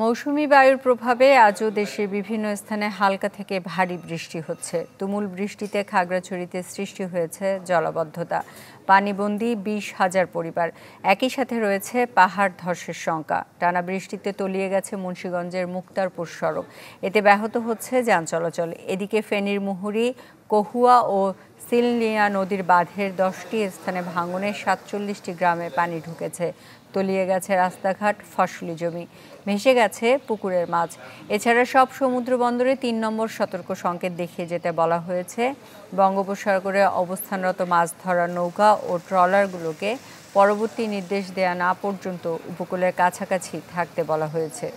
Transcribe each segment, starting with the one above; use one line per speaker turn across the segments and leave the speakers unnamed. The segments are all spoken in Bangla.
মৌসুমী বায়ুর প্রভাবে আজও দেশের বিভিন্ন স্থানে হালকা থেকে ভারী বৃষ্টি হচ্ছে। তুমুল বৃষ্টিতে খাগড়াছড়িতে সৃষ্টি হয়েছে জলাবদ্ধতা, পানিবন্দী 20,000 পরিবার। একই সাথে রয়েছে পাহাড় ধসের শঙ্কা। টানা বৃষ্টিতে তলিয়ে গেছে মুন্সিগঞ্জের মুক্তারপুর সড়ক, এতে ব্যাহত হচ্ছে যান চলাচল। এদিকে ফেনীর মুহুরী, কহুয়া ও সিলনিয়া নদীর বাঁধের 10টি স্থানে ভাঙনে 47টি গ্রামে পানি ঢুকেছে। তলিয়ে গেছে রাস্তাঘাট, ফসলি জমি, ভেসে গেছে পুকুরের মাছ। এছাড়া সব সমুদ্র বন্দরে 3 নম্বর সতর্ক সংকেত দেখিয়ে যেতে বলা হয়েছে। বঙ্গোপসাগরে অবস্থানরত মাছ ধরার নৌকা ও ট্রলারগুলোকে পরবর্তী নির্দেশ দেয়া না পর্যন্ত উপকূলের কাছাকাছি থাকতে বলা হয়েছে।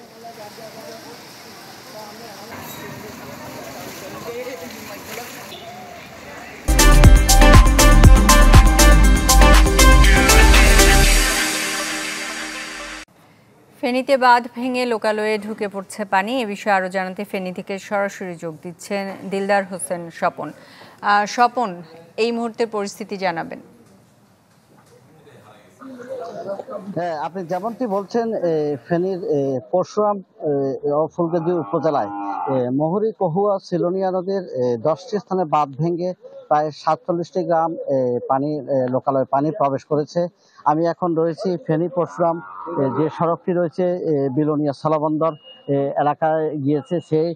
ফেনীতে বাঁধ ভেঙে লোকালয়ে ঢুকে পড়ছে পানি। এ বিষয়ে আরও জানাতে ফেনী থেকে সরাসরি যোগ দিচ্ছেন দিলদার হোসেন স্বপন। স্বপন, এই মুহূর্তে পরিস্থিতি জানাবেন।
হ্যাঁ, আপনি যেমনটি বলছেন, ফেনীর পরশুরাম ও ফুলগাজী উপজেলায় মুহুরী, কহুয়া, সিলোনিয়া নদীর 10টি স্থানে বাঁধ ভেঙে প্রায় 47টি গ্রাম পানি লোকালয়ে পানি প্রবেশ করেছে। আমি এখন রয়েছি ফেনী পরশুরাম যে সড়কটি রয়েছে বিলোনিয়া স্থলবন্দর এলাকায় গিয়েছে, সেই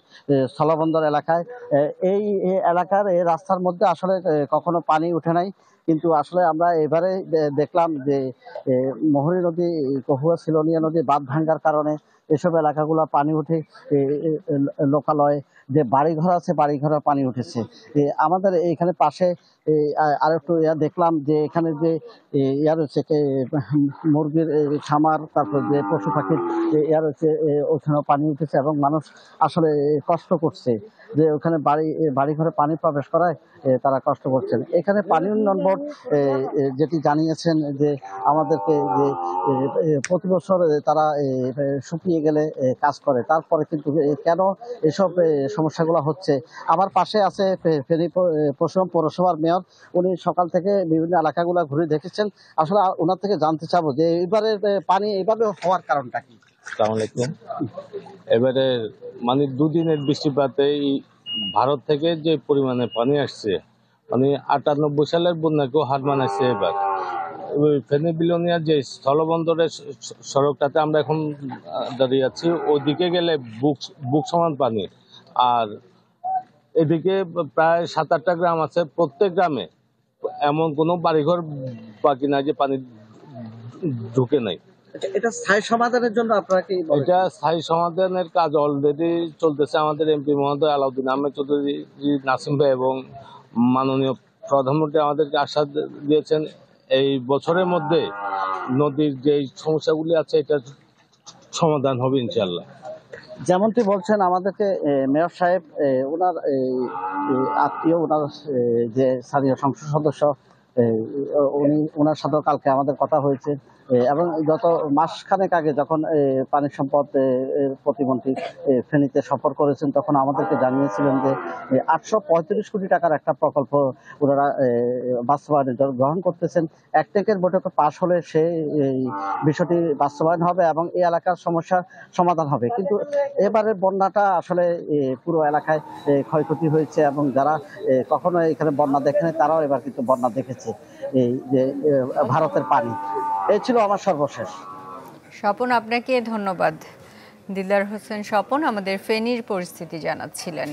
স্থলবন্দর এলাকায় এই এলাকার এই রাস্তার মধ্যে আসলে কখনো পানি উঠে নাই, কিন্তু আসলে আমরা এবারে দেখলাম যে মুহুরী নদী, কহুয়া, সিলোনিয়া নদী বাঁধ ভাঙ্গার কারণে এসব এলাকাগুলো পানি উঠে লোকালয়ে যে বাড়িঘর আছে বাড়িঘরে পানি উঠেছে। আমাদের এইখানে পাশে আর একটু দেখলাম যে এখানে যে ইয়া রয়েছে মুরগির খামার, তারপর যে পশু পাখির ইয়া রয়েছে, ওখানেও পানি উঠেছে এবং মানুষ আসলে কষ্ট করছে যে ওখানে বাড়িঘরে পানি প্রবেশ করায় তারা কষ্ট করছেন। এখানে পানি উন্নয়ন বোর্ড যেটি জানিয়েছেন যে আমাদেরকে যে প্রতি বছর তারা শুকিয়ে গেলে কাজ করে, তারপরে কিন্তু কেন এসব সমস্যাগুলো হচ্ছে। আমার পাশে আছে ফেনী পরশুরাম পৌরসভার মেয়র, উনি সকাল থেকে বিভিন্ন এলাকাগুলো ঘুরে দেখেছেন। আসলে ওনার থেকে জানতে চাবো যে এইবারের পানি এইভাবে হওয়ার কারণটা কি।
আসসালামু আলাইকুম। এবারে মানে দুদিনের বৃষ্টিপাতেই ভারত থেকে যে পরিমাণে পানি আসছে, মানে 98 সালের বন্যাকেও হার মানাচ্ছে। এবার ফেনী বিলোনিয়া যে স্থলবন্দরের সড়কটাতে আমরা এখন দাঁড়িয়ে আছি, ওইদিকে গেলে বুক সমান পানি। আর এদিকে প্রায় 7-8টা গ্রাম আছে, প্রত্যেক গ্রামে এমন কোনো বাড়িঘর বাকি নাই যে পানি ঢুকে নাই।
এটা স্থায়ী সমাধানের জন্য আপনারা কি?
এটা স্থায়ী সমাধানের কাজ অলরেডি চলতেছে। আমাদের এমপি মহোদয় আলাউদ্দিন আহমেদ চৌধুরী, নাসিম ভাই এবং মাননীয় প্রধানমন্ত্রী আমাদেরকে আশ্বাস দিয়েছেন এই বছরের মধ্যে নদীর যে সমস্যাগুলি আছে এটা সমাধান হবে ইনশাল্লাহ।
যেমনটি বলছেন আমাদেরকে মেয়র সাহেব, ওনার আত্মীয়, ওনার যে স্থানীয় সংসদ সদস্য, ওনার সাথেও কালকে আমাদের কথা হয়েছে এবং গত মাসখানেক আগে যখন পানি সম্পদ প্রতিমন্ত্রী ফেনীতে সফর করেছেন, তখন আমাদেরকে জানিয়েছিলেন যে 835 কোটি টাকার একটা প্রকল্প ওনারা বাস্তবায়নে গ্রহণ করতেছেন। একটেকের বৈঠকে পাশ হলে সেই বিষয়টি বাস্তবায়ন হবে এবং এই এলাকার সমস্যার সমাধান হবে। কিন্তু এবারের বন্যাটা আসলে পুরো এলাকায় ক্ষয়ক্ষতি হয়েছে এবং যারা কখনো এখানে বন্যা দেখেনি তারাও এবার কিন্তু বন্যা দেখেছে। এই যে ভারতের পানি, এই ছিল আমার সর্বশেষ।
স্বপন, আপনাকে ধন্যবাদ। দিলদার হোসেন স্বপন আমাদের ফেনীর পরিস্থিতি জানাচ্ছিলেন।